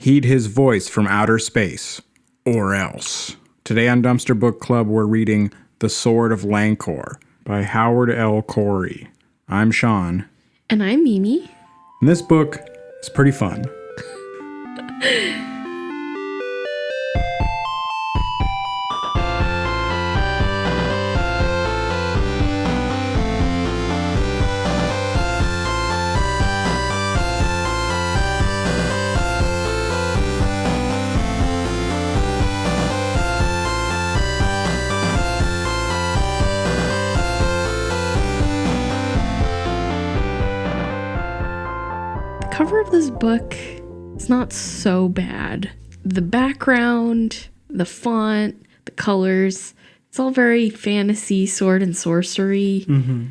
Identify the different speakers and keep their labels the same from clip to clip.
Speaker 1: Heed his voice from outer space, or else. Today on Dumpster Book Club, we're reading The Sword of Lankor by Howard L Cory. I'm Sean.
Speaker 2: And I'm Mimi.
Speaker 1: And this book is pretty fun.
Speaker 2: The cover of this book is not so bad. The background, the font, the colors, it's all very fantasy, sword and sorcery. Mm-hmm.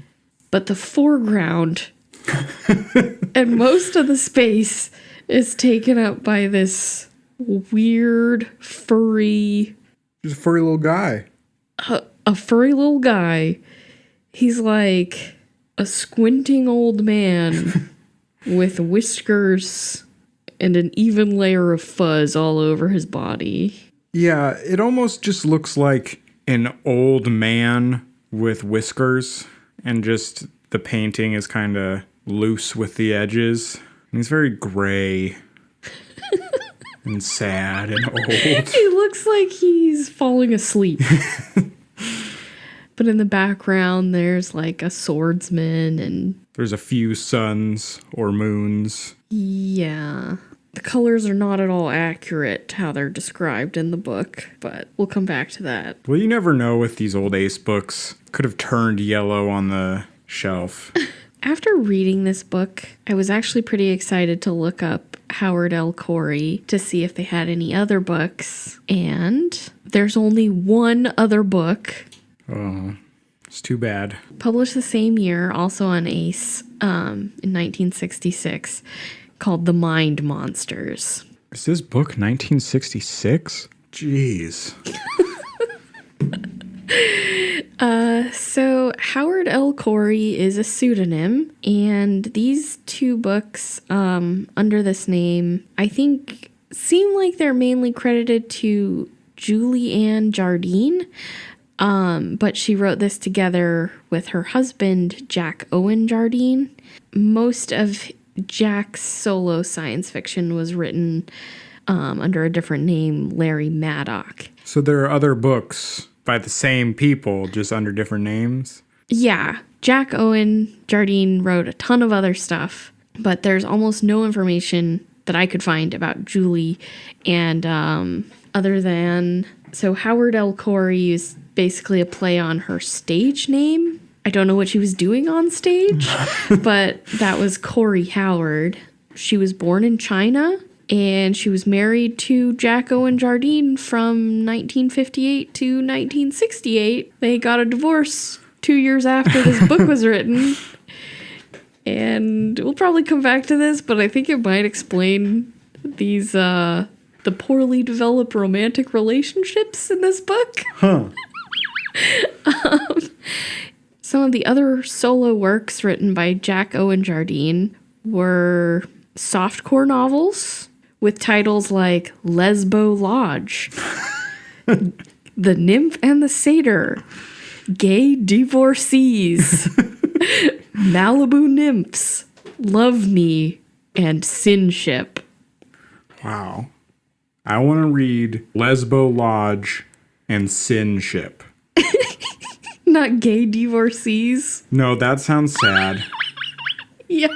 Speaker 2: But the foreground and most of the space is taken up by this weird, furry...
Speaker 1: He's a furry little guy.
Speaker 2: A furry little guy. He's like a squinting old man with whiskers and an even layer of fuzz all over his body.
Speaker 1: Yeah, it almost just looks like an old man with whiskers, and just the painting is kind of loose with the edges. And he's very gray and sad and old.
Speaker 2: He looks like he's falling asleep. But in the background, there's like a swordsman and...
Speaker 1: There's a few suns or moons.
Speaker 2: Yeah. The colors are not at all accurate to how they're described in the book, but we'll come back to that.
Speaker 1: Well, you never know with these old Ace books. Could have turned yellow on the shelf.
Speaker 2: After reading this book, I was actually pretty excited to look up Howard L Cory to see if they had any other books. And there's only one other book.
Speaker 1: Oh, it's too bad.
Speaker 2: Published the same year, also on Ace, in 1966, called The Mind Monsters.
Speaker 1: Is this book 1966? Jeez.
Speaker 2: So Howard L Cory is a pseudonym, and these two books under this name, I think, seem like they're mainly credited to Julie Ann Jardine. But she wrote this together with her husband, Jack Owen Jardine. Most of Jack's solo science fiction was written under a different name, Larry Maddock.
Speaker 1: So there are other books by the same people, just under different names?
Speaker 2: Yeah. Jack Owen Jardine wrote a ton of other stuff, but there's almost no information that I could find about Julie. And other than... So Howard L Cory is basically a play on her stage name. I don't know what she was doing on stage, but that was Cory Howard. She was born in China, and she was married to Jack Owen Jardine from 1958 to 1968. They got a divorce 2 years after this book was written. And we'll probably come back to this, but I think it might explain these, the poorly developed romantic relationships in this book.
Speaker 1: Huh.
Speaker 2: Some of the other solo works written by Jack Owen Jardine were softcore novels with titles like Lesbo Lodge, The Nymph and the Satyr, Gay Divorcees, Malibu Nymphs, Love Me, and Sinship.
Speaker 1: Wow. I want to read Lesbo Lodge and Sinship.
Speaker 2: Not Gay Divorcees.
Speaker 1: No, that sounds sad.
Speaker 2: Yeah.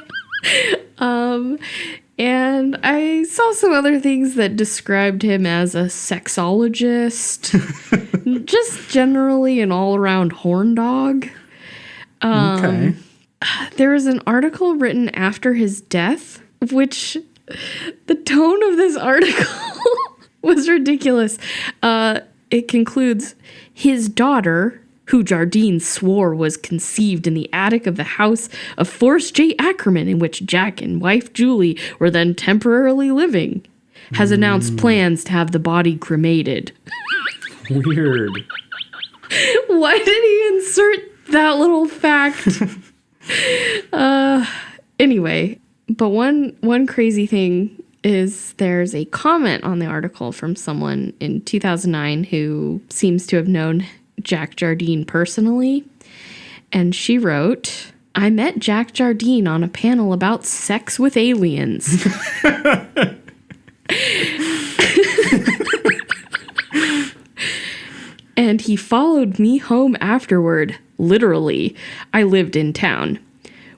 Speaker 2: And I saw some other things that described him as a sexologist. Just generally an all-around horn dog.
Speaker 1: Okay.
Speaker 2: There was an article written after his death, which the tone of this article was ridiculous. It concludes, his daughter, who Jardine swore was conceived in the attic of the house of Forrest J. Ackerman, in which Jack and wife Julie were then temporarily living, has announced plans to have the body cremated.
Speaker 1: Weird.
Speaker 2: Why did he insert that little fact? Anyway, but one crazy thing is there's a comment on the article from someone in 2009 who seems to have known Jack Jardine personally. And she wrote, I met Jack Jardine on a panel about sex with aliens. And he followed me home afterward. Literally, I lived in town.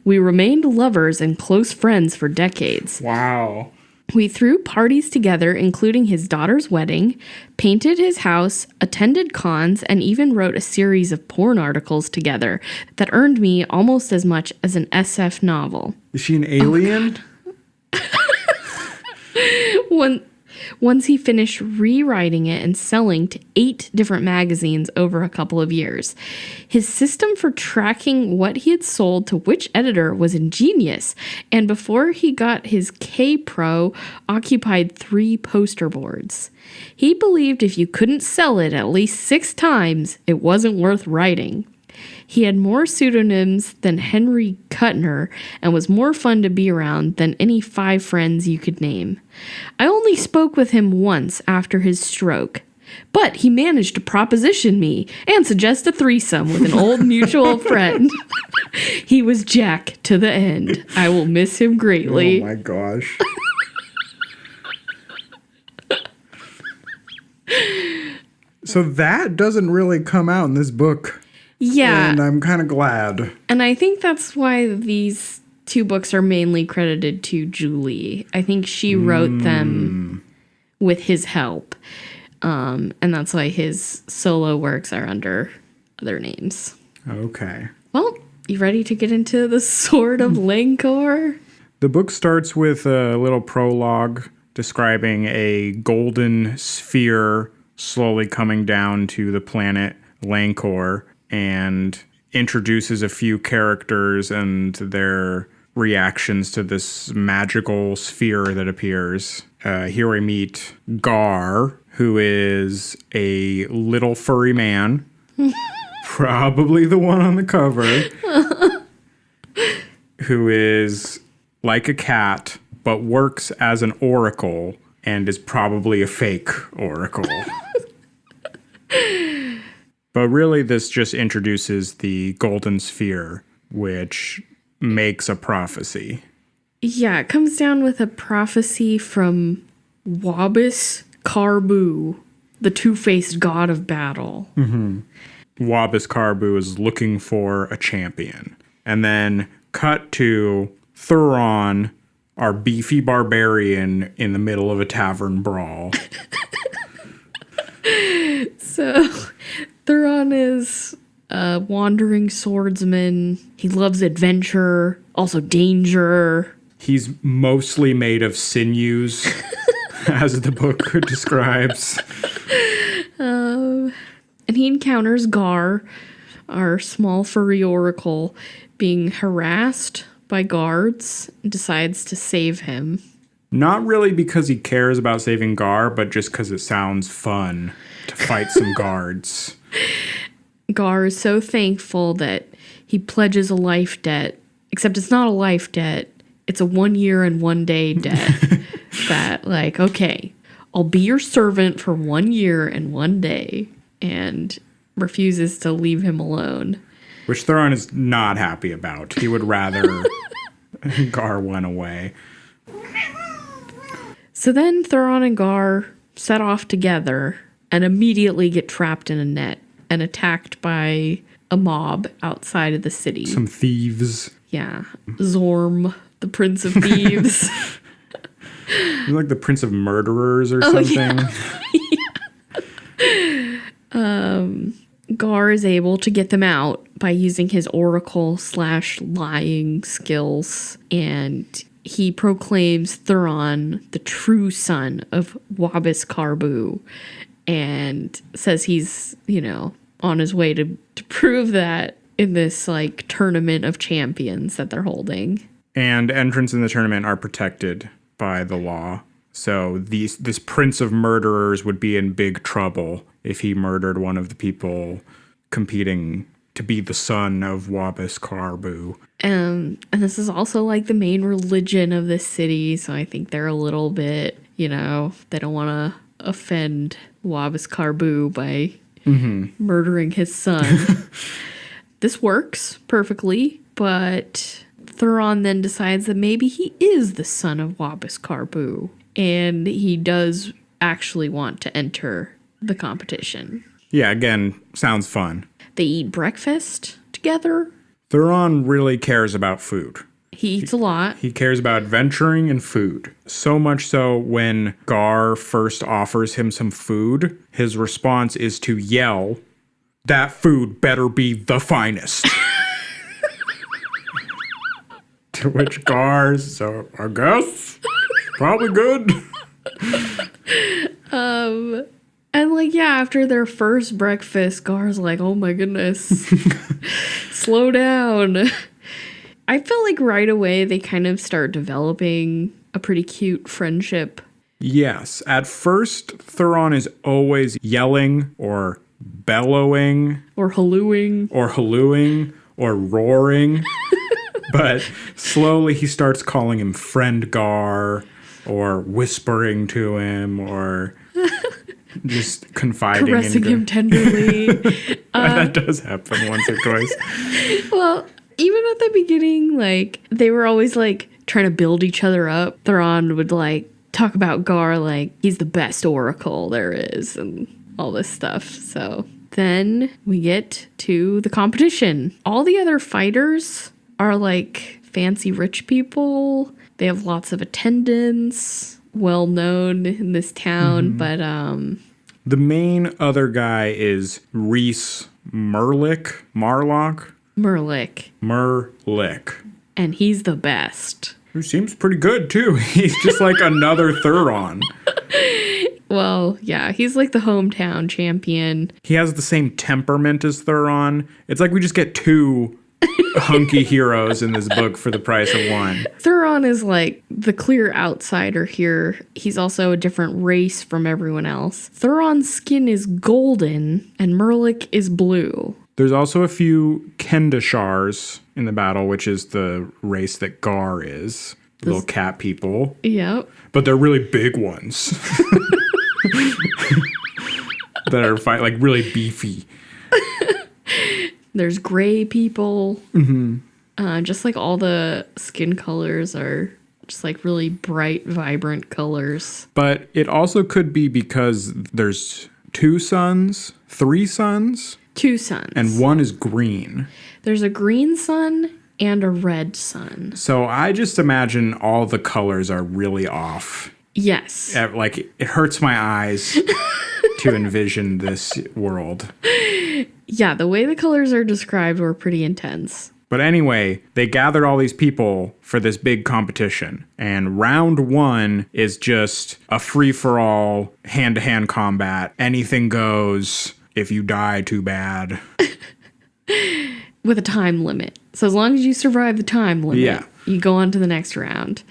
Speaker 2: We remained lovers and close friends for decades.
Speaker 1: Wow.
Speaker 2: We threw parties together, including his daughter's wedding, painted his house, attended cons, and even wrote a series of porn articles together that earned me almost as much as an SF novel.
Speaker 1: Is she an alien?
Speaker 2: Once he finished rewriting it and selling to 8 different magazines over a couple of years. His system for tracking what he had sold to which editor was ingenious, and before he got his K-Pro, occupied 3 poster boards. He believed if you couldn't sell it at least 6 times, it wasn't worth writing. He had more pseudonyms than Henry Kuttner and was more fun to be around than any 5 friends you could name. I only spoke with him once after his stroke, but he managed to proposition me and suggest a threesome with an old mutual friend. He was Jack to the end. I will miss him greatly.
Speaker 1: Oh my gosh. So that doesn't really come out in this book.
Speaker 2: Yeah.
Speaker 1: And I'm kind of glad.
Speaker 2: And I think that's why these 2 books are mainly credited to Julie. I think she wrote them with his help. And that's why his solo works are under other names.
Speaker 1: Okay.
Speaker 2: Well, you ready to get into the Sword of Lankor?
Speaker 1: The book starts with a little prologue describing a golden sphere slowly coming down to the planet Lankor, and introduces a few characters and their reactions to this magical sphere that appears. Here we meet Gar, who is a little furry man, probably the one on the cover, who is like a cat, but works as an oracle and is probably a fake oracle. But really, this just introduces the golden sphere, which makes a prophecy.
Speaker 2: Yeah, it comes down with a prophecy from Wabis Karbu, the two-faced god of battle.
Speaker 1: Mm-hmm. Wabis Karbu is looking for a champion. And then cut to Thuron, our beefy barbarian, in the middle of a tavern brawl.
Speaker 2: So, Thuron is a wandering swordsman. He loves adventure, also danger.
Speaker 1: He's mostly made of sinews, as the book describes.
Speaker 2: And he encounters Gar, our small furry oracle, being harassed by guards, and decides to save him.
Speaker 1: Not really because he cares about saving Gar, but just because it sounds fun to fight some guards.
Speaker 2: Gar is so thankful that he pledges a life debt, except it's not a life debt. It's a 1 year and 1 day debt. That, like, okay, I'll be your servant for 1 year and 1 day, and refuses to leave him alone.
Speaker 1: Which Thuron is not happy about. He would rather Gar went away.
Speaker 2: So then Thuron and Gar set off together and immediately get trapped in a net and attacked by a mob outside of the city.
Speaker 1: Some thieves.
Speaker 2: Yeah. Zorm, the Prince of Thieves.
Speaker 1: You're like the Prince of Murderers or something.
Speaker 2: Yeah. Gar is able to get them out by using his oracle/lying skills, and he proclaims Thuron the true son of Wabis Karbu, and says he's, on his way to prove that in this, like, tournament of champions that they're holding.
Speaker 1: And entrants in the tournament are protected by the law. So this Prince of Murderers would be in big trouble if he murdered one of the people competing to be the son of Wabis Karbu.
Speaker 2: And this is also like the main religion of this city, so I think they're a little bit, they don't want to offend Wabis Karbu by murdering his son. This works perfectly, but Thuron then decides that maybe he is the son of Wabis Karbu, and he does actually want to enter the competition.
Speaker 1: Yeah, again, sounds fun.
Speaker 2: They eat breakfast together.
Speaker 1: Thuron really cares about food.
Speaker 2: He eats a lot.
Speaker 1: He cares about adventuring and food. So much so when Gar first offers him some food, his response is to yell, "That food better be the finest." To which Gar says, I guess, probably good.
Speaker 2: And after their first breakfast, Gar's like, oh my goodness, slow down. I felt like right away they kind of start developing a pretty cute friendship.
Speaker 1: Yes. At first, Thuron is always yelling or bellowing.
Speaker 2: Or hallooing.
Speaker 1: Or roaring. But slowly he starts calling him Friend Gar or whispering to him or just confiding
Speaker 2: caressing him tenderly.
Speaker 1: That does happen once or twice.
Speaker 2: Well, even at the beginning, they were always trying to build each other up. Thuron would talk about Gar he's the best oracle there is and all this stuff. So then we get to the competition. All the other fighters are fancy rich people. They have lots of attendants, well known in this town, but
Speaker 1: the main other guy is Reese Merlick.
Speaker 2: And he's the best.
Speaker 1: Who seems pretty good too. He's just like another Thuron.
Speaker 2: Well, yeah, he's the hometown champion.
Speaker 1: He has the same temperament as Thuron. It's like we just get two hunky heroes in this book for the price of one.
Speaker 2: Thuron is the clear outsider here. He's also a different race from everyone else. Thuron's skin is golden and Merlick is blue.
Speaker 1: There's also a few Kendashars in the battle, which is the race that Gar is. Little cat people.
Speaker 2: Yep.
Speaker 1: But they're really big ones. That are really beefy.
Speaker 2: There's gray people. Just all the skin colors are just really bright, vibrant colors.
Speaker 1: But it also could be because there's three sons.
Speaker 2: 2 sons.
Speaker 1: And one is green.
Speaker 2: There's a green sun and a red sun.
Speaker 1: So I just imagine all the colors are really off.
Speaker 2: Yes.
Speaker 1: It hurts my eyes to envision this world.
Speaker 2: Yeah, the way the colors are described were pretty intense.
Speaker 1: But anyway, they gathered all these people for this big competition. And round 1 is just a free-for-all, hand-to-hand combat. Anything goes. If you die, too bad.
Speaker 2: With a time limit. So as long as you survive the time limit, you go on to the next round.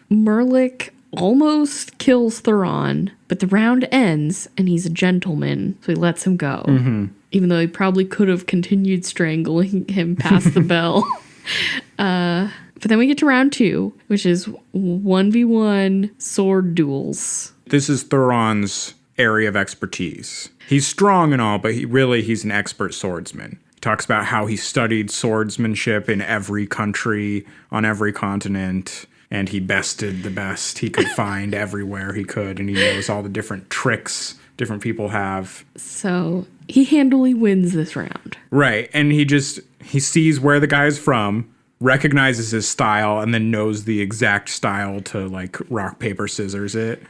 Speaker 2: Merlick almost kills Thuron, but the round ends and he's a gentleman, so he lets him go. Even though he probably could have continued strangling him past the bell. But then we get to round 2, which is 1v1 sword duels.
Speaker 1: This is Thuron's area of expertise. He's strong and all, but he's an expert swordsman. He talks about how he studied swordsmanship in every country, on every continent, and he bested the best he could find everywhere he could, and he knows all the different tricks different people have.
Speaker 2: So he handily wins this round.
Speaker 1: Right, and he sees where the guy's from, recognizes his style, and then knows the exact style to rock, paper, scissors it.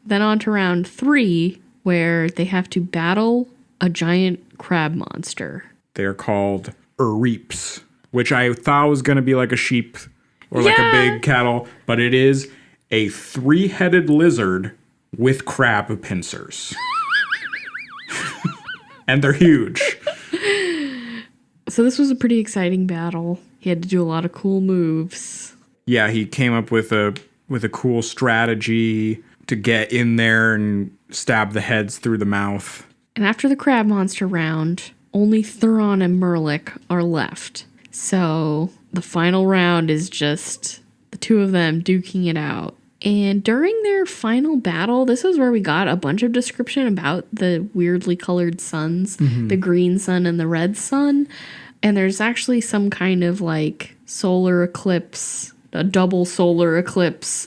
Speaker 2: Then on to round 3, where they have to battle a giant crab monster.
Speaker 1: They're called Reeps, which I thought was going to be like a sheep or like a big cattle, but it is a 3-headed lizard with crab pincers. And they're huge.
Speaker 2: So this was a pretty exciting battle. He had to do a lot of cool moves.
Speaker 1: Yeah, he came up with a cool strategy to get in there and stab the heads through the mouth.
Speaker 2: And after the crab monster round, only Thuron and Merlik are left. So the final round is just the two of them duking it out. And during their final battle, this is where we got a bunch of description about the weirdly colored suns, the green sun and the red sun. And there's actually some kind of like solar eclipse, a double solar eclipse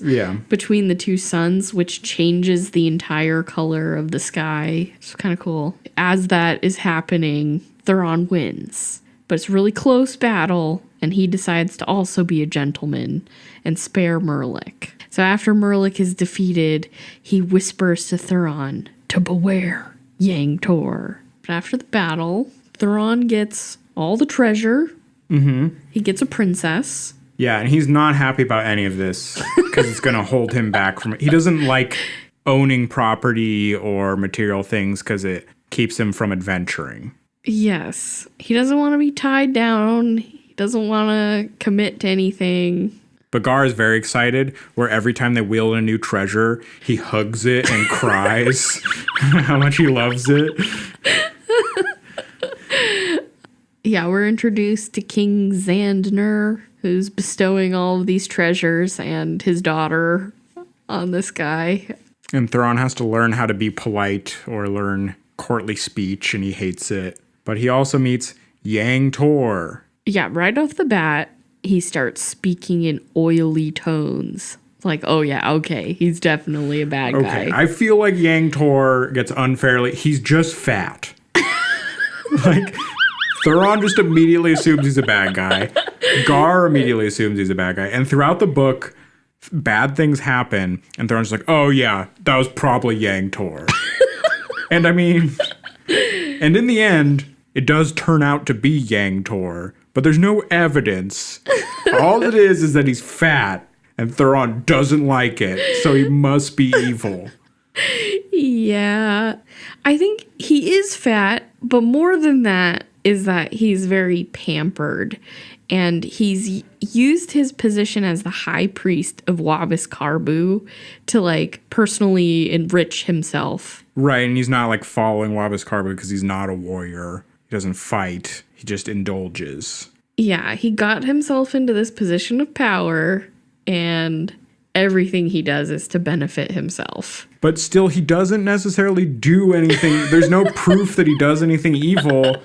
Speaker 2: between the two suns, which changes the entire color of the sky. It's kind of cool. As that is happening, Thuron wins. But it's a really close battle, and he decides to also be a gentleman and spare Merlik. So after Merlik is defeated, he whispers to Thuron to beware Yang Tor. But after the battle, Thuron gets all the treasure. He gets a princess.
Speaker 1: Yeah, and he's not happy about any of this because it's going to hold him back from it. He doesn't like owning property or material things because it keeps him from adventuring.
Speaker 2: Yes. He doesn't want to be tied down. He doesn't want to commit to anything.
Speaker 1: But Gar is very excited, where every time they wield a new treasure, he hugs it and cries how much he loves it.
Speaker 2: Yeah, we're introduced to King Xandner, who's bestowing all of these treasures and his daughter on this guy.
Speaker 1: And Thuron has to learn how to be polite or learn courtly speech, and he hates it. But he also meets Yang Tor.
Speaker 2: Yeah, right off the bat, he starts speaking in oily tones. It's like, oh yeah, okay, he's definitely a bad guy.
Speaker 1: Okay, I feel like Yang Tor gets unfairly... He's just fat. Like, Thuron just immediately assumes he's a bad guy. Gar immediately assumes he's a bad guy. And throughout the book, bad things happen, and Thuron's like, oh yeah, that was probably Yang Tor. And I mean... And in the end, it does turn out to be Yang Tor, but there's no evidence. All it is that he's fat, and Thuron doesn't like it, so he must be evil.
Speaker 2: Yeah. I think he is fat, but more than that is that he's very pampered, and he's used his position as the high priest of Wabis Karbu to, like, personally enrich himself.
Speaker 1: Right, and he's not, like, following Wabis Karbu because he's not a warrior. He doesn't fight. He just indulges.
Speaker 2: Yeah, he got himself into this position of power, and everything he does is to benefit himself.
Speaker 1: But still, he doesn't necessarily do anything. There's no proof that he does anything evil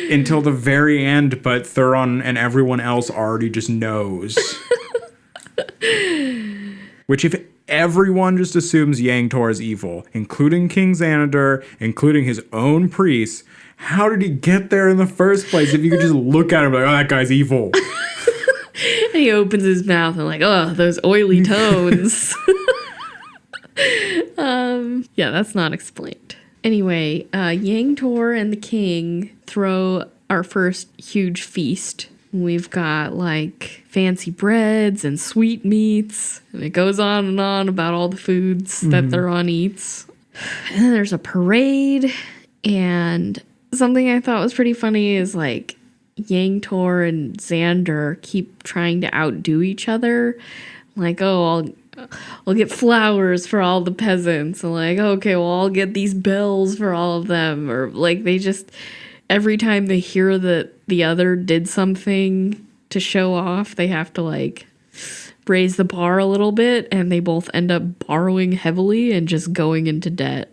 Speaker 1: until the very end, but Thuron and everyone else already just knows. Which, if everyone just assumes Yang Tor is evil, including King Xanander, including his own priests, how did he get there in the first place? If you could just look at him like, oh, that guy's evil.
Speaker 2: And he opens his mouth and like, oh, those oily tones. Yeah, that's not explained. Anyway, Yang Tor and the king throw our first huge feast. We've got like fancy breads and sweetmeats, and it goes on about all the foods that Thuron eats. And then there's a parade, and something I thought was pretty funny is like Yang Tor and Xander keep trying to outdo each other. Like, oh, I'll get flowers for all the peasants. And like, okay, well, I'll get these bells for all of them. Or like they just, every time they hear that the other did something to show off, they have to like raise the bar a little bit, and they both end up borrowing heavily and just going into debt.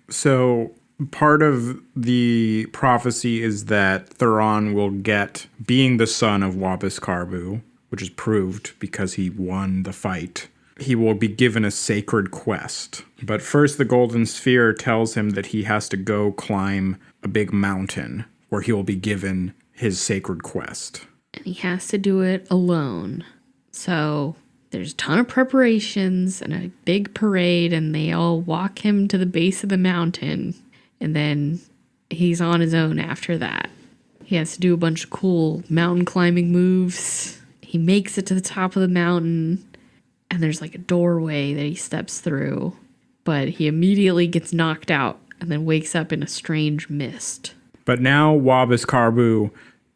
Speaker 1: So part of the prophecy is that Thuron will get, being the son of Wabis Karbu, which is proved because he won the fight, he will be given a sacred quest. But first, the Golden Sphere tells him that he has to go climb a big mountain where he will be given his sacred quest.
Speaker 2: And he has to do it alone. So there's a ton of preparations and a big parade, and they all walk him to the base of the mountain. And then he's on his own after that. He has to do a bunch of cool mountain climbing moves. He makes it to the top of the mountain, and there's like a doorway that he steps through. But he immediately gets knocked out and then wakes up in a strange mist.
Speaker 1: But now Wabis Karbu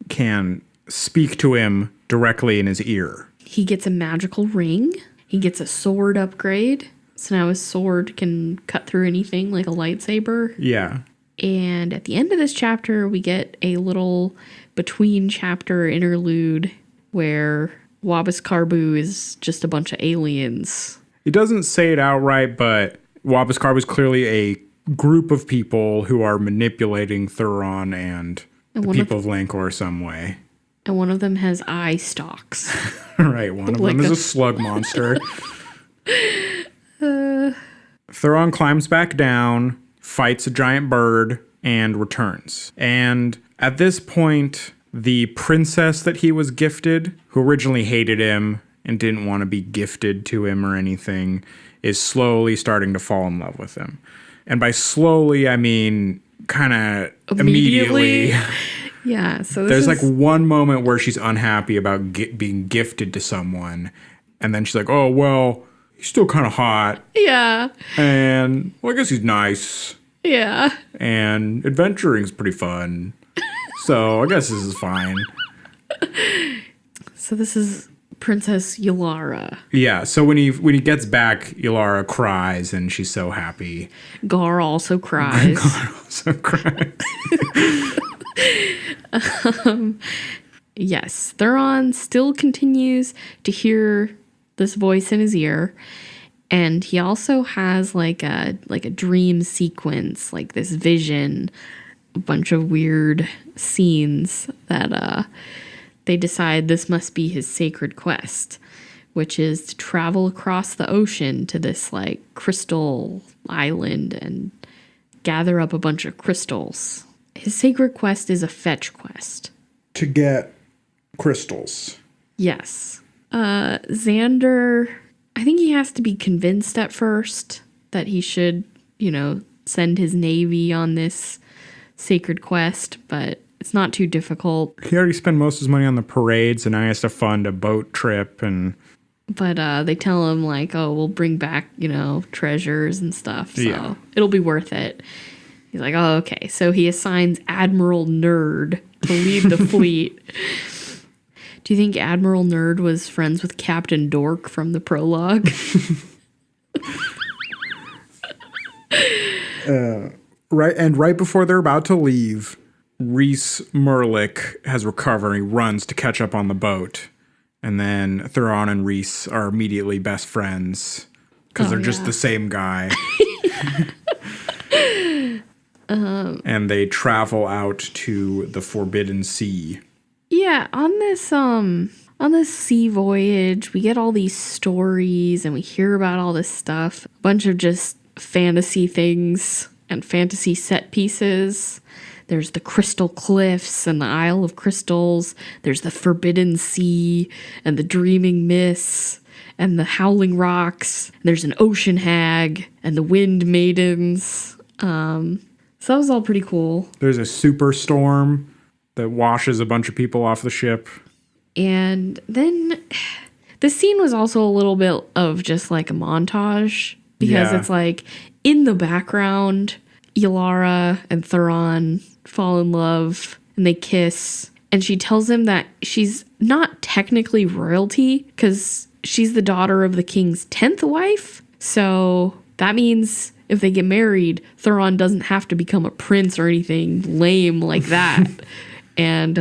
Speaker 1: can speak to him directly in his ear.
Speaker 2: He gets a magical ring. He gets a sword upgrade. So now his sword can cut through anything like a lightsaber.
Speaker 1: Yeah.
Speaker 2: And at the end of this chapter, we get a little between chapter interlude where Wabis Karbu is just a bunch of aliens.
Speaker 1: He doesn't say it outright, but Wabis Karbu is clearly a group of people who are manipulating Thuron and the people of Lankor some way.
Speaker 2: And one of them has eye stalks.
Speaker 1: Right, one of them is a slug monster. Thuron climbs back down, fights a giant bird, and returns. And at this point, the princess that he was gifted, who originally hated him and didn't want to be gifted to him or anything, is slowly starting to fall in love with him. And by slowly, I mean kind of immediately.
Speaker 2: Yeah, so
Speaker 1: there's like one moment where she's unhappy about being gifted to someone. And then she's like, oh, well, he's still kind of hot.
Speaker 2: Yeah.
Speaker 1: And, well, I guess he's nice.
Speaker 2: Yeah.
Speaker 1: And adventuring's pretty fun. So I guess this is fine.
Speaker 2: So this is Princess Ylara.
Speaker 1: Yeah, so when he gets back, Ylara cries and she's so happy.
Speaker 2: Gar also cries.
Speaker 1: Gar also cries.
Speaker 2: Yes, Thuron still continues to hear this voice in his ear, and he also has like a dream sequence, like this vision, a bunch of weird scenes that they decide this must be his sacred quest, which is to travel across the ocean to this like crystal island and gather up a bunch of crystals. His sacred quest is a fetch quest.
Speaker 1: To get crystals.
Speaker 2: Yes. Xander, I think he has to be convinced at first that he should, send his navy on this sacred quest, but it's not too difficult.
Speaker 1: He already spent most of his money on the parades, and now he has to fund a boat trip.
Speaker 2: But they tell him, like, oh, we'll bring back, treasures and stuff, so it'll be worth it. He's like, oh, okay. So he assigns Admiral Nerd to lead the fleet. Do you think Admiral Nerd was friends with Captain Dork from the prologue?
Speaker 1: Right before they're about to leave, Reese Merlick has recovered. He runs to catch up on the boat. And then Thuron and Reese are immediately best friends because they're just the same guy. And they travel out to the Forbidden Sea.
Speaker 2: Yeah, on this sea voyage, we get all these stories and we hear about all this stuff. A bunch of just fantasy things and fantasy set pieces. There's the Crystal Cliffs and the Isle of Crystals. There's the Forbidden Sea and the Dreaming Mists and the Howling Rocks. There's an Ocean Hag and the Wind Maidens. So that was all pretty cool.
Speaker 1: There's a superstorm that washes a bunch of people off the ship.
Speaker 2: And then the scene was also a little bit of just like a montage because it's like in the background, Ylara and Thuron fall in love and they kiss. And she tells him that she's not technically royalty because she's the daughter of the king's 10th wife. So that means if they get married, Thuron doesn't have to become a prince or anything lame like that. And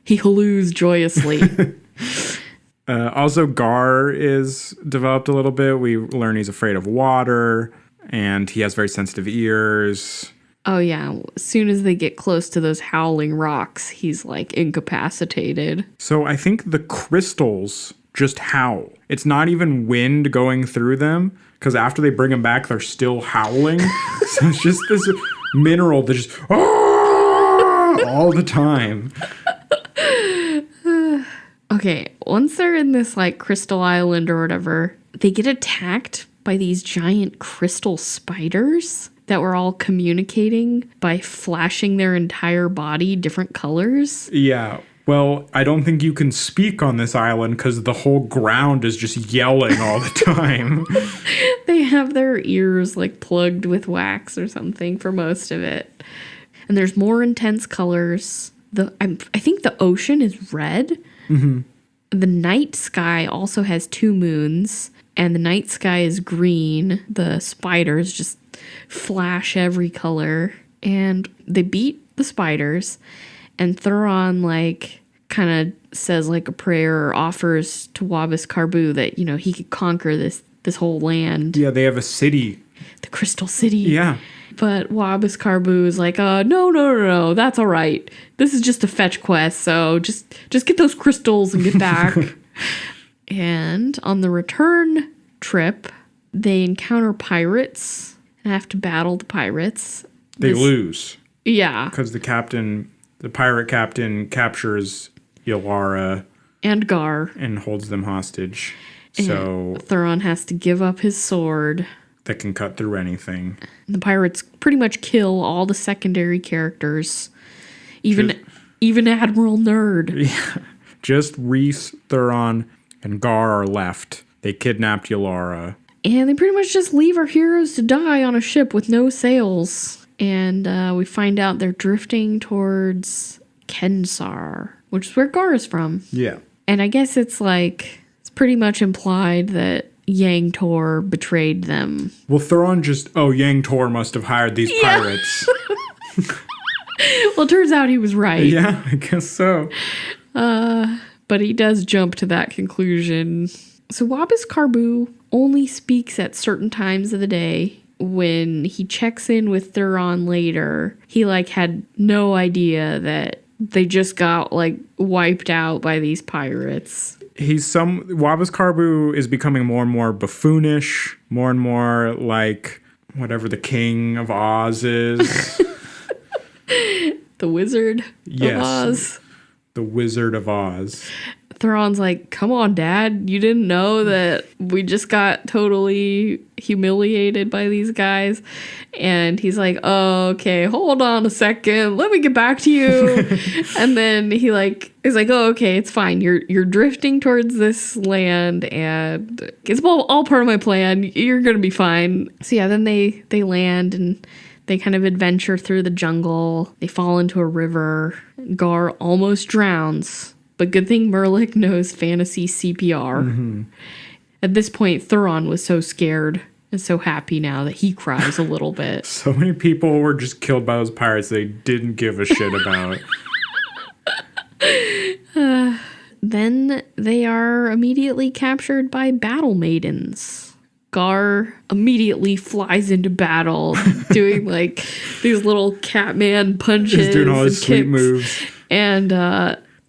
Speaker 2: he halloos joyously.
Speaker 1: Also, Gar is developed a little bit. We learn he's afraid of water, and he has very sensitive ears.
Speaker 2: Oh, yeah. As soon as they get close to those howling rocks, he's, like, incapacitated.
Speaker 1: So I think the crystals just howl. It's not even wind going through them, because after they bring them back, they're still howling. So it's just this mineral that just all the time.
Speaker 2: Okay, once they're in this, like, crystal island or whatever, they get attacked by these giant crystal spiders that were all communicating by flashing their entire body different colors.
Speaker 1: Yeah. Well, I don't think you can speak on this island because the whole ground is just yelling all the time.
Speaker 2: They have their ears like plugged with wax or something for most of it. And there's more intense colors. I think the ocean is red.
Speaker 1: Mm-hmm.
Speaker 2: The night sky also has 2 moons. And the night sky is green. The spiders just flash every color. and they beat the spiders, and Thuron, like, kind of says, like, a prayer or offers to Wabis Karbu that, you know, he could conquer this whole land.
Speaker 1: Yeah, they have a city.
Speaker 2: The Crystal City.
Speaker 1: Yeah.
Speaker 2: But Wabis Karbu is like, no, that's all right. This is just a fetch quest, so just get those crystals and get back. And on the return trip, they encounter pirates and have to battle the pirates.
Speaker 1: They lose.
Speaker 2: Yeah.
Speaker 1: Because the pirate captain captures Yalara
Speaker 2: and Gar.
Speaker 1: And holds them hostage.
Speaker 2: And
Speaker 1: so
Speaker 2: Thuron has to give up his sword.
Speaker 1: That can cut through anything.
Speaker 2: The pirates pretty much kill all the secondary characters. Even Admiral Nerd.
Speaker 1: Yeah. Just Reese, Thuron, and Gar are left. They kidnapped Yalara.
Speaker 2: And they pretty much just leave our heroes to die on a ship with no sails. And we find out they're drifting towards Kensar, which is where Gar is from.
Speaker 1: Yeah.
Speaker 2: And I guess it's pretty much implied that Yang Tor betrayed them.
Speaker 1: Well, Thuron Yang Tor must have hired these pirates.
Speaker 2: Well, it turns out he was right.
Speaker 1: Yeah, I guess so.
Speaker 2: But he does jump to that conclusion. So Wabis Karbu only speaks at certain times of the day. When he checks in with Thuron later, he had no idea that they just got wiped out by these pirates.
Speaker 1: Wabis Karbu is becoming more and more buffoonish, more and more like whatever the King of Oz is.
Speaker 2: The Wizard of Oz.
Speaker 1: The Wizard of Oz.
Speaker 2: Thuron's like, come on, Dad. You didn't know that we just got totally humiliated by these guys? And he's like, oh, okay, hold on a second. Let me get back to you. And then he's like, oh, okay, it's fine. You're drifting towards this land, and it's all part of my plan. You're going to be fine. So yeah, then they land, and they kind of adventure through the jungle. They fall into a river. Gar almost drowns. But good thing Merlik knows fantasy CPR. Mm-hmm. At this point, Thuron was so scared and so happy now that he cries a little bit.
Speaker 1: So many people were just killed by those pirates they didn't give a shit about.
Speaker 2: Then they are immediately captured by battle maidens. Gar immediately flies into battle, doing these little Catman punches.
Speaker 1: Just doing all his sweet moves.
Speaker 2: And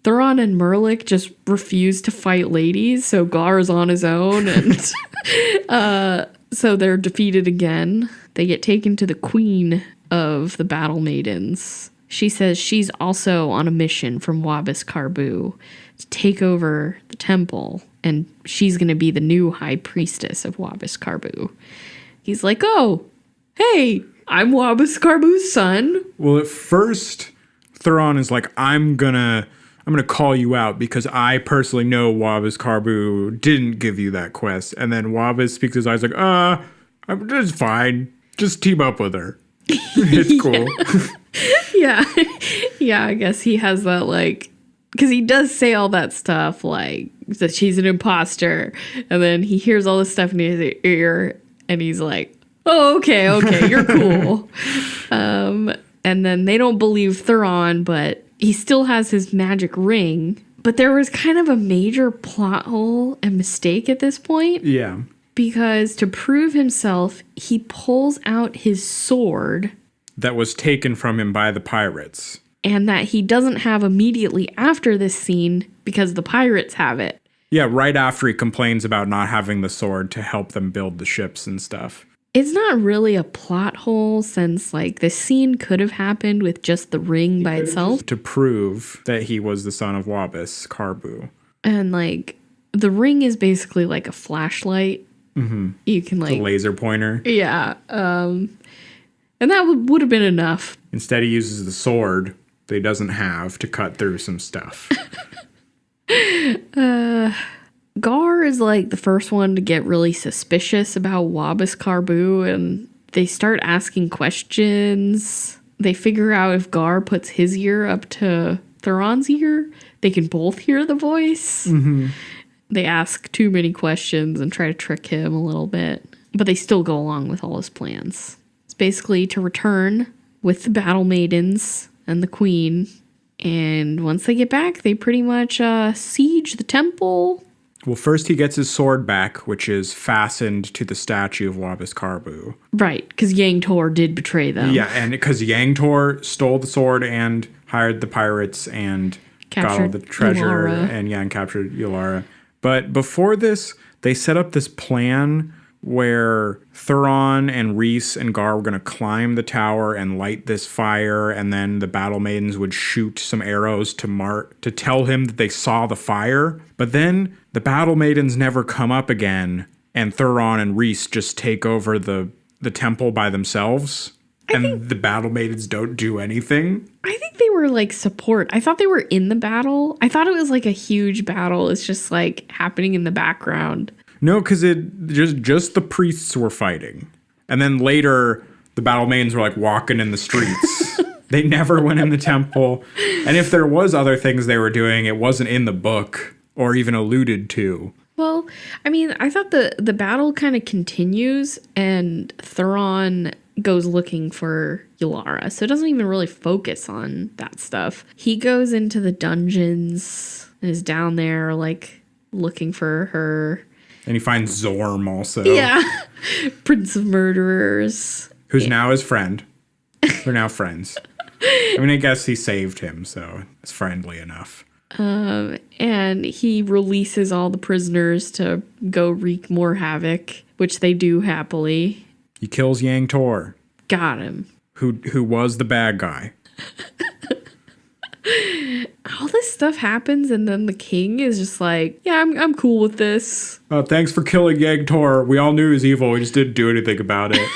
Speaker 2: Thuron and Merlik just refuse to fight ladies, so Gar is on his own, and so they're defeated again. They get taken to the queen of the battle maidens. She says she's also on a mission from Wabis Karbu to take over the temple, and she's going to be the new high priestess of Wabis Karbu. He's like, oh, hey, I'm Wabis Karbu's son.
Speaker 1: Well, at first, Thuron is like, I'm gonna call you out because I personally know Wabis Karbu didn't give you that quest. And then Wabis speaks his eyes like, it's fine. Just team up with her. It's cool.
Speaker 2: Yeah. Yeah, I guess he has that because he does say all that stuff that she's an imposter. And then he hears all this stuff in his ear and he's like, oh, okay, you're cool. And then they don't believe Thuron, but he still has his magic ring. But there was kind of a major plot hole and mistake at this point.
Speaker 1: Yeah.
Speaker 2: Because to prove himself, he pulls out his sword.
Speaker 1: That was taken from him by the pirates.
Speaker 2: And that he doesn't have immediately after this scene because the pirates have it.
Speaker 1: Yeah, right after he complains about not having the sword to help them build the ships and stuff.
Speaker 2: It's not really a plot hole since the scene could have happened with just the ring by itself.
Speaker 1: To prove that he was the son of Wabis Karbu.
Speaker 2: And the ring is basically like a flashlight.
Speaker 1: Mm-hmm.
Speaker 2: You can
Speaker 1: a laser pointer.
Speaker 2: Yeah. And that would have been enough.
Speaker 1: Instead he uses the sword that he doesn't have to cut through some stuff.
Speaker 2: Gar is the first one to get really suspicious about Wabis Karbu, and they start asking questions. They figure out if Gar puts his ear up to Thuron's ear, they can both hear the voice.
Speaker 1: Mm-hmm.
Speaker 2: They ask too many questions and try to trick him a little bit, but they still go along with all his plans. It's basically to return with the battle maidens and the queen. And once they get back, they pretty much siege the temple.
Speaker 1: Well, first he gets his sword back, which is fastened to the statue of Wabis Karbu.
Speaker 2: Right, because Yang Tor did betray them.
Speaker 1: Yeah, and because Yang Tor stole the sword and hired the pirates and got all the treasure, and Yang captured Yulara. But before this, they set up this plan where Thuron and Rhys and Gar were going to climb the tower and light this fire, and then the battle maidens would shoot some arrows to tell him that they saw the fire. But then the battle maidens never come up again, and Thuron and Rhys just take over the temple by themselves, the battle maidens don't do anything.
Speaker 2: I think they were like support. I thought they were in the battle. I thought it was like a huge battle. It's just like happening in the background.
Speaker 1: No, because it just the priests were fighting. And then later, the battle maidens were like walking in the streets. They never went in the temple. And if there was other things they were doing, it wasn't in the book or even alluded to.
Speaker 2: Well, I mean, I thought the battle kind of continues and Thuron goes looking for Yulara. So it doesn't even really focus on that stuff. He goes into the dungeons and is down there like looking for her. And
Speaker 1: he finds Zorm also.
Speaker 2: Yeah. Prince of Murderers.
Speaker 1: Who's now his friend. They're now friends. I mean, I guess he saved him, so it's friendly enough.
Speaker 2: And he releases all the prisoners to go wreak more havoc, which they do happily.
Speaker 1: He kills Yang Tor.
Speaker 2: Got him.
Speaker 1: Who was the bad guy.
Speaker 2: All this stuff happens, and then the king is just like, yeah, I'm cool with this.
Speaker 1: Thanks for killing Yang Tor. We all knew he was evil. We just didn't do anything about it.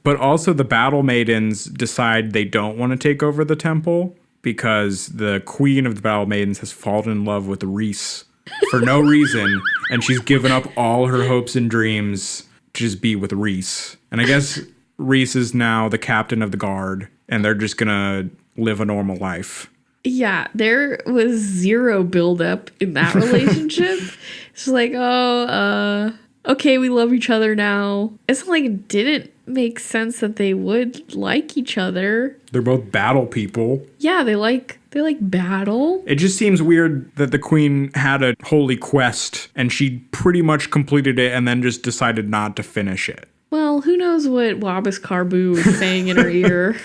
Speaker 1: But also the battle maidens decide they don't want to take over the temple because the queen of the battle maidens has fallen in love with Rhys for no reason. And she's given up all her hopes and dreams to just be with Rhys. And I guess Rhys is now the captain of the guard, and they're just going to live a normal life.
Speaker 2: Yeah, there was zero buildup in that relationship. It's like, okay, we love each other now. It's not like it didn't make sense that they would like each other.
Speaker 1: They're both battle people.
Speaker 2: Yeah, they like battle.
Speaker 1: It just seems weird that the queen had a holy quest and she pretty much completed it and then just decided not to finish it.
Speaker 2: Well, who knows what Wabis Karbu is saying in her ear.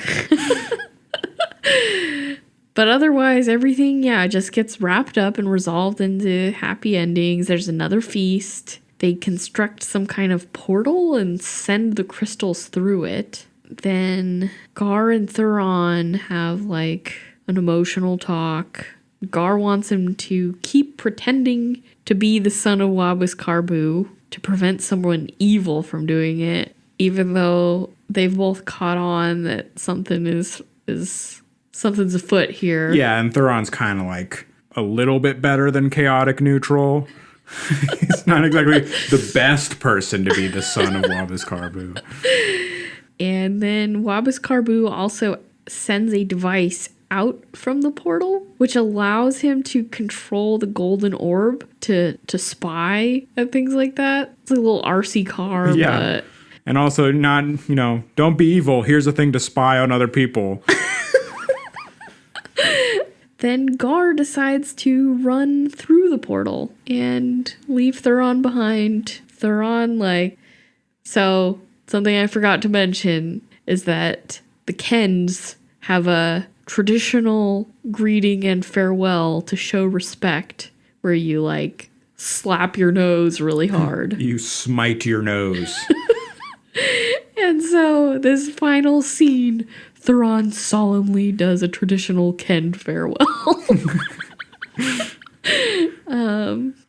Speaker 2: But otherwise, everything, just gets wrapped up and resolved into happy endings. There's another feast. They construct some kind of portal and send the crystals through it. Then Gar and Thuron have like an emotional talk. Gar wants him to keep pretending to be the son of Wabis Karbu to prevent someone evil from doing it, even though they've both caught on that something's afoot here.
Speaker 1: Yeah, and Thuron's kind of like a little bit better than chaotic neutral. He's not exactly the best person to be the son of Wabis Karbu.
Speaker 2: And then Wabis Karbu also sends a device out from the portal, which allows him to control the golden orb to spy and things like that. It's like a little RC car.
Speaker 1: Yeah.
Speaker 2: But...
Speaker 1: And also not, don't be evil. Here's a thing to spy on other people.
Speaker 2: Then Gar decides to run through the portal and leave Thuron behind. So something I forgot to mention is that the Kens have a traditional greeting and farewell to show respect, where you slap your nose really hard.
Speaker 1: You smite your nose.
Speaker 2: And so this final scene, Thuron solemnly does a traditional Ken farewell.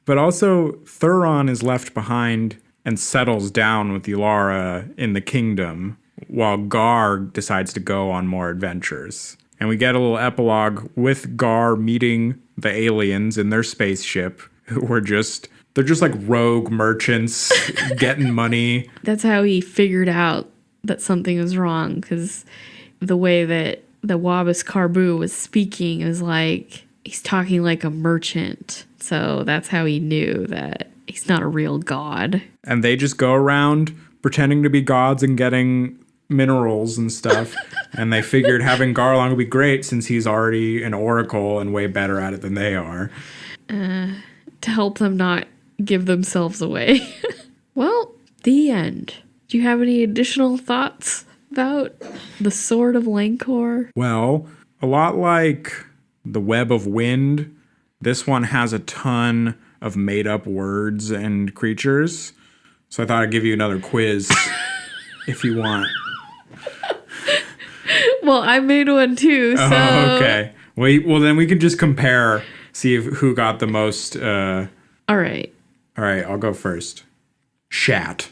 Speaker 1: But also, Thuron is left behind and settles down with Yulara in the kingdom, while Gar decides to go on more adventures. And we get a little epilogue with Gar meeting the aliens in their spaceship, who were they're just like rogue merchants getting money.
Speaker 2: That's how he figured out that something was wrong, because the way that the Wabis Karbu was speaking is like he's talking like a merchant. So that's how he knew that he's not a real god.
Speaker 1: And they just go around pretending to be gods and getting minerals and stuff. And they figured having Gar along would be great since he's already an oracle and way better at it than they are.
Speaker 2: To help them not give themselves away. Well, the end. Do you have any additional thoughts about the Sword of Lankor?
Speaker 1: Well, a lot like the Web of Wind, this one has a ton of made-up words and creatures. So I thought I'd give you another quiz if you want.
Speaker 2: Well, I made one too, so...
Speaker 1: Oh, okay. Well, then we can just compare, see who got the most...
Speaker 2: All right.
Speaker 1: All right, I'll go first. Shat.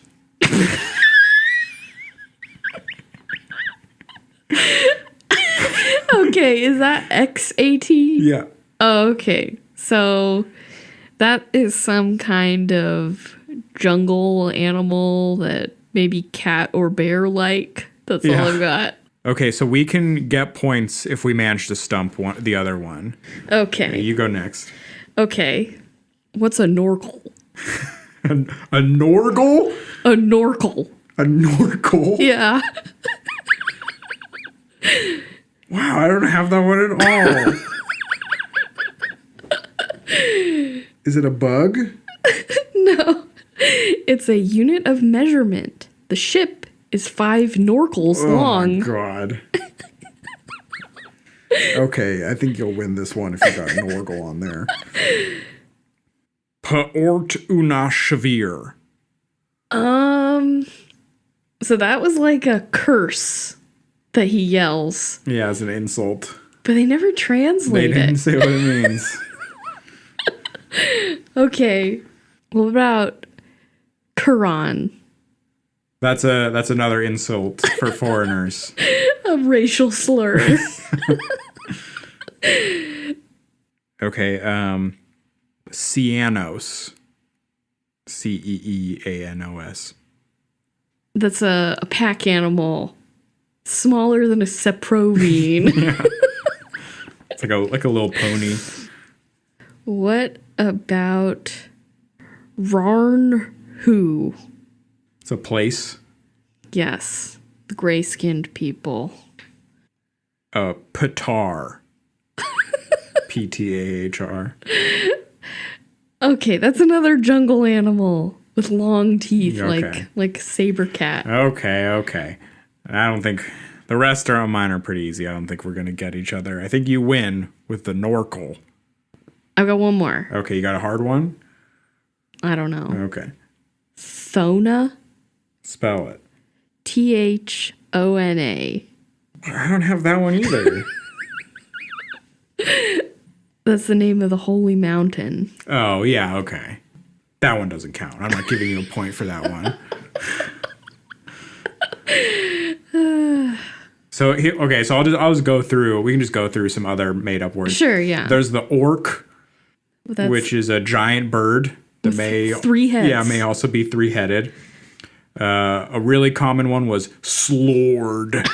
Speaker 2: Okay, is that XAT?
Speaker 1: Yeah.
Speaker 2: Oh, okay. So that is some kind of jungle animal that maybe cat or bear like. That's all I've got.
Speaker 1: Okay, so we can get points if we manage to stump the other one.
Speaker 2: Okay.
Speaker 1: You go next.
Speaker 2: Okay. What's a norkel?
Speaker 1: A norgle?
Speaker 2: A norkel.
Speaker 1: A norgle?
Speaker 2: Yeah.
Speaker 1: Wow, I don't have that one at all. Is it a bug?
Speaker 2: No. It's a unit of measurement. The ship is 5 norkels long.
Speaker 1: Oh, my God. Okay, I think you'll win this one if you got Norgle on there. Paort una shavir.
Speaker 2: So that was like a curse that he yells.
Speaker 1: Yeah, as an insult.
Speaker 2: But they never translate
Speaker 1: They didn't say what it means.
Speaker 2: Okay. What about Quran?
Speaker 1: That's another insult for foreigners.
Speaker 2: A racial slur.
Speaker 1: Okay, Ceanos. Ceeanos.
Speaker 2: That's a pack animal. Smaller than a Seprovine.
Speaker 1: Yeah. It's like a little pony.
Speaker 2: What about Rarn Who?
Speaker 1: It's a place.
Speaker 2: Yes. The gray-skinned people.
Speaker 1: Patar. Ptahr.
Speaker 2: Okay, that's another jungle animal with long teeth,
Speaker 1: Okay.
Speaker 2: like saber cat.
Speaker 1: Okay. I don't think the rest of mine are pretty easy. I don't think we're gonna get each other. I think you win with the Norkel.
Speaker 2: I've got one more.
Speaker 1: Okay, you got a hard one?
Speaker 2: I don't know.
Speaker 1: Okay.
Speaker 2: Thona?
Speaker 1: Spell it.
Speaker 2: Thona.
Speaker 1: I don't have that one either.
Speaker 2: That's the name of the holy mountain.
Speaker 1: Oh, yeah, okay. That one doesn't count. I'm not giving you a point for that one. So I'll just go through. We can just go through some other made up words.
Speaker 2: Sure, yeah.
Speaker 1: There's the orc,
Speaker 2: That's
Speaker 1: which is a giant bird that may
Speaker 2: 3 heads.
Speaker 1: Yeah, may also be 3-headed. A really common one was slord,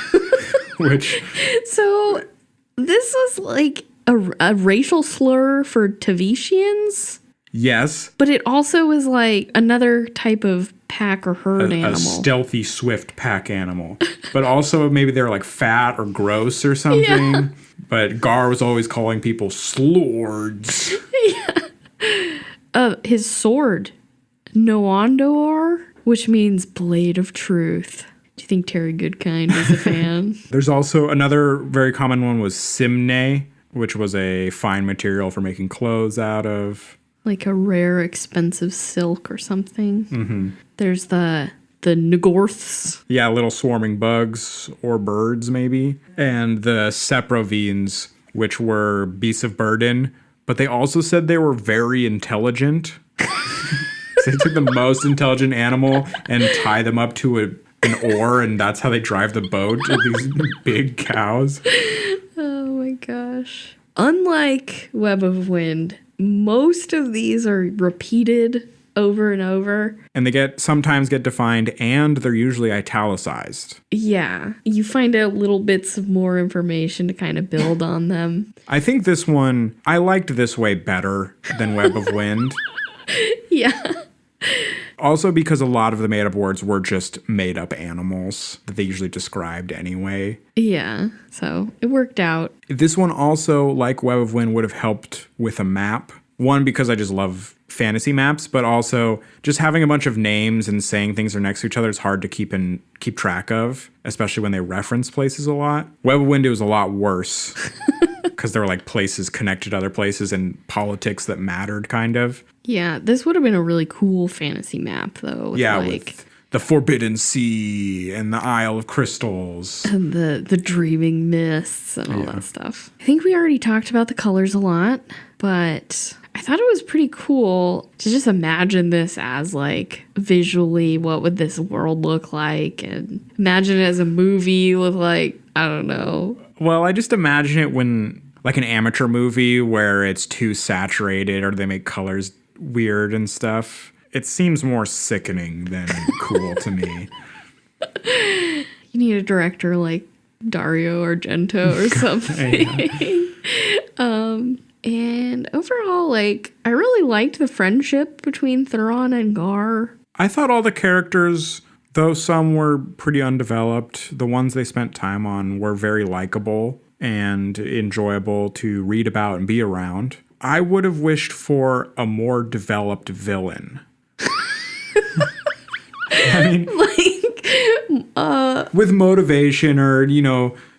Speaker 1: which
Speaker 2: So this was like a racial slur for Tavetians,
Speaker 1: yes,
Speaker 2: but it also was like another type of pack or herd animal.
Speaker 1: a stealthy, swift pack animal. But also maybe they're like fat or gross or something.
Speaker 2: Yeah.
Speaker 1: But Gar was always calling people slords.
Speaker 2: His sword, Noandor, which means blade of truth. Do you think Terry Goodkind is a fan?
Speaker 1: There's also another very common one was simne, which was a fine material for making clothes out of.
Speaker 2: Like a rare, expensive silk or something. Mm-hmm. There's the Nagorths.
Speaker 1: Yeah, little swarming bugs or birds maybe. And the Seprovines, which were beasts of burden. But they also said they were very intelligent. So they took the most intelligent animal and tie them up to an oar, and that's how they drive the boat with these big cows.
Speaker 2: Oh my gosh. Unlike Web of Wind, most of these are repeated over and over.
Speaker 1: And they sometimes get defined, and they're usually italicized.
Speaker 2: Yeah. You find out little bits of more information to kind of build on them.
Speaker 1: I think this one, I liked this way better than Web of Wind.
Speaker 2: Yeah.
Speaker 1: Also because a lot of the made-up words were just made-up animals that they usually described anyway.
Speaker 2: Yeah, so it worked out.
Speaker 1: This one also, like Web of Wind, would have helped with a map. One, because I just love fantasy maps, but also just having a bunch of names and saying things are next to each other is hard to keep track of, especially when they reference places a lot. Web of Wind was a lot worse because there were like places connected to other places and politics that mattered, kind of.
Speaker 2: Yeah, this would have been a really cool fantasy map, though.
Speaker 1: With the Forbidden Sea and the Isle of Crystals.
Speaker 2: And the Dreaming Mists and all that stuff. I think we already talked about the colors a lot, but I thought it was pretty cool to just imagine this as, like, visually, what would this world look like? And imagine it as a movie with, like, I don't know.
Speaker 1: Well, I just imagine it when, like, an amateur movie where it's too saturated or they make colors weird and stuff. It seems more sickening than cool to me.
Speaker 2: You need a director like Dario Argento or something. And overall, like, I really liked the friendship between Thuron and Gar.
Speaker 1: I thought all the characters, though some were pretty undeveloped, the ones they spent time on were very likable and enjoyable to read about and be around. I would have wished for a more developed villain. I mean, with motivation or,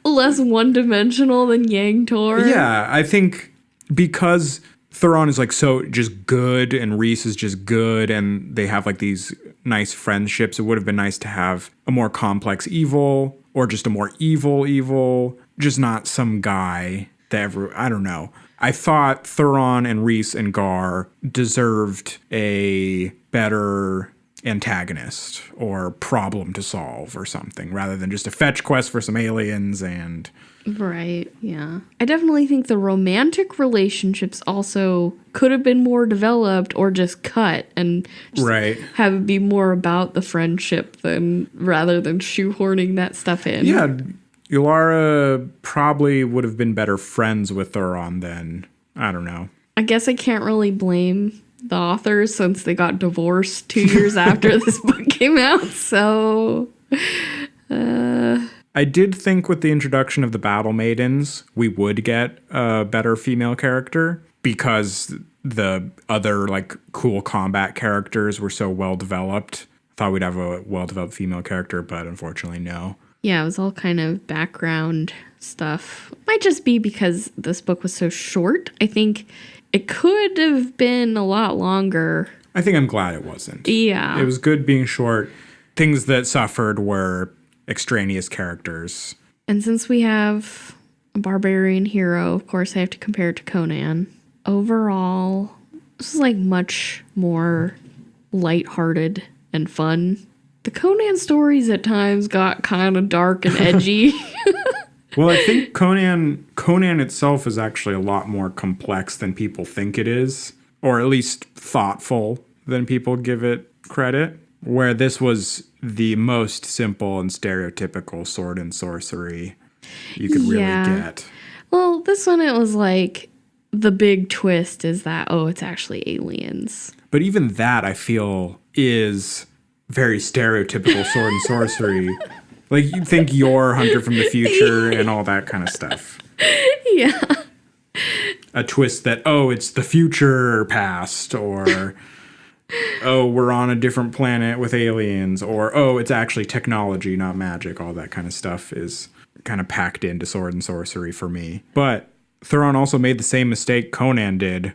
Speaker 2: less one-dimensional than Yang Tor.
Speaker 1: Yeah, I think because Thuron is like so just good and Rhys is just good and they have like these nice friendships, it would have been nice to have a more complex evil or just a more evil, just not some guy that I don't know. I thought Thuron and Rhys and Gar deserved a better antagonist or problem to solve or something rather than just a fetch quest for some aliens and...
Speaker 2: Right, yeah. I definitely think the romantic relationships also could have been more developed or just cut and just have it be more about the friendship rather than shoehorning that stuff in.
Speaker 1: Yeah, Ylara probably would have been better friends with Thuron than, I don't know.
Speaker 2: I guess I can't really blame the authors since they got divorced 2 years after this book came out, so...
Speaker 1: I did think with the introduction of the Battle Maidens, we would get a better female character because the other, like, cool combat characters were so well developed. I thought we'd have a well-developed female character, but unfortunately, no.
Speaker 2: Yeah, it was all kind of background stuff. Might just be because this book was so short. I think it could have been a lot longer.
Speaker 1: I think I'm glad it wasn't.
Speaker 2: Yeah.
Speaker 1: It was good being short. Things that suffered were extraneous characters.
Speaker 2: And since we have a barbarian hero, of course I have to compare it to Conan. Overall, this is like much more lighthearted and fun. The Conan stories at times got kind of dark and edgy.
Speaker 1: Well, I think Conan itself is actually a lot more complex than people think it is, or at least thoughtful than people give it credit, where this was the most simple and stereotypical sword and sorcery you could really get.
Speaker 2: Well, this one, it was like the big twist is that, it's actually aliens.
Speaker 1: But even that, I feel, is very stereotypical sword and sorcery. Like, you think you're Hunter from the Future and all that kind of stuff.
Speaker 2: Yeah.
Speaker 1: A twist that, it's the future or past, or... we're on a different planet with aliens, or, it's actually technology, not magic. All that kind of stuff is kind of packed into sword and sorcery for me. But Thuron also made the same mistake Conan did,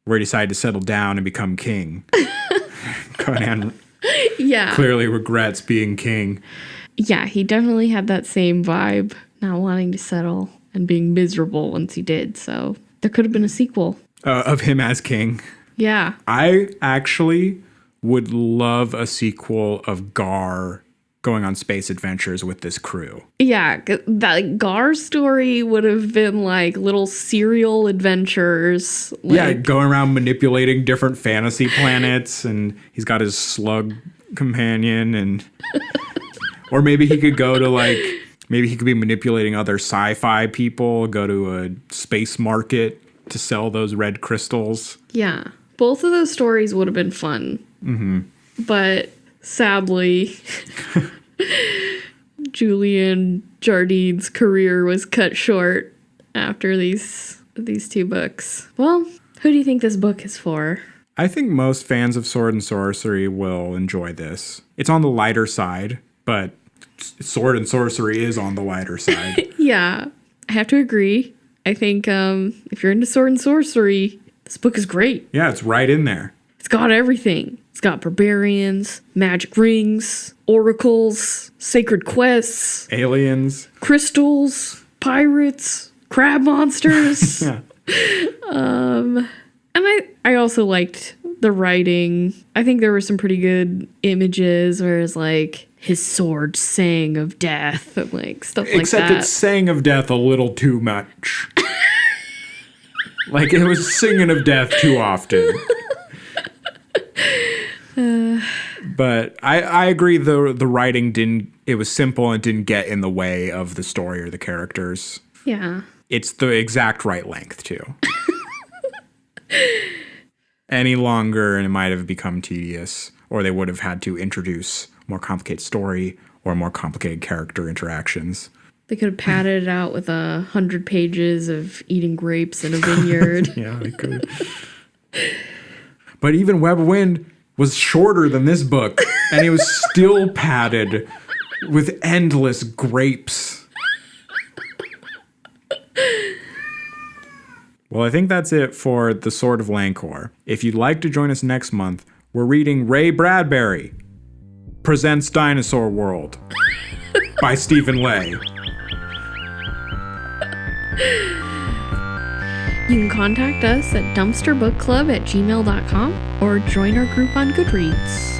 Speaker 1: where he decided to settle down and become king. Conan clearly regrets being king.
Speaker 2: Yeah, he definitely had that same vibe, not wanting to settle and being miserable once he did. So there could have been a sequel.
Speaker 1: Of him as king.
Speaker 2: Yeah.
Speaker 1: I actually would love a sequel of Gar going on space adventures with this crew.
Speaker 2: Yeah, that Gar story would have been like little serial adventures.
Speaker 1: Going around manipulating different fantasy planets, and he's got his slug companion, and or maybe he could go to maybe he could be manipulating other sci-fi people, go to a space market to sell those red crystals.
Speaker 2: Yeah. Both of those stories would have been fun.
Speaker 1: Mm-hmm.
Speaker 2: but sadly, Julian Jardine's career was cut short after these two books. Well, who do you think this book is for?
Speaker 1: I think most fans of Sword and Sorcery will enjoy this. It's on the lighter side, but Sword and Sorcery is on the lighter side.
Speaker 2: Yeah, I have to agree. I think if you're into Sword and Sorcery, this book is great.
Speaker 1: Yeah, it's right in there.
Speaker 2: It's got everything. It's got barbarians, magic rings, oracles, sacred quests,
Speaker 1: Aliens.
Speaker 2: crystals, pirates, crab monsters.
Speaker 1: Yeah.
Speaker 2: And I also liked the writing. I think there were some pretty good images where it's like his sword sang of death and like stuff like that.
Speaker 1: Except it sang of death a little too much. Like it was singing of death too often. But I agree the writing it was simple and didn't get in the way of the story or the characters.
Speaker 2: Yeah.
Speaker 1: It's the exact right length too. Any longer and it might have become tedious, or they would have had to introduce more complicated story or more complicated character interactions.
Speaker 2: They could have padded it out with 100 pages of eating grapes in a vineyard.
Speaker 1: Yeah, they could. But even Web of Wind was shorter than this book, and it was still padded with endless grapes. Well, I think that's it for The Sword of Lankor. If you'd like to join us next month, we're reading Ray Bradbury Presents Dinosaur World by Stephen Lay.
Speaker 2: You can contact us at dumpsterbookclub@gmail.com or join our group on Goodreads.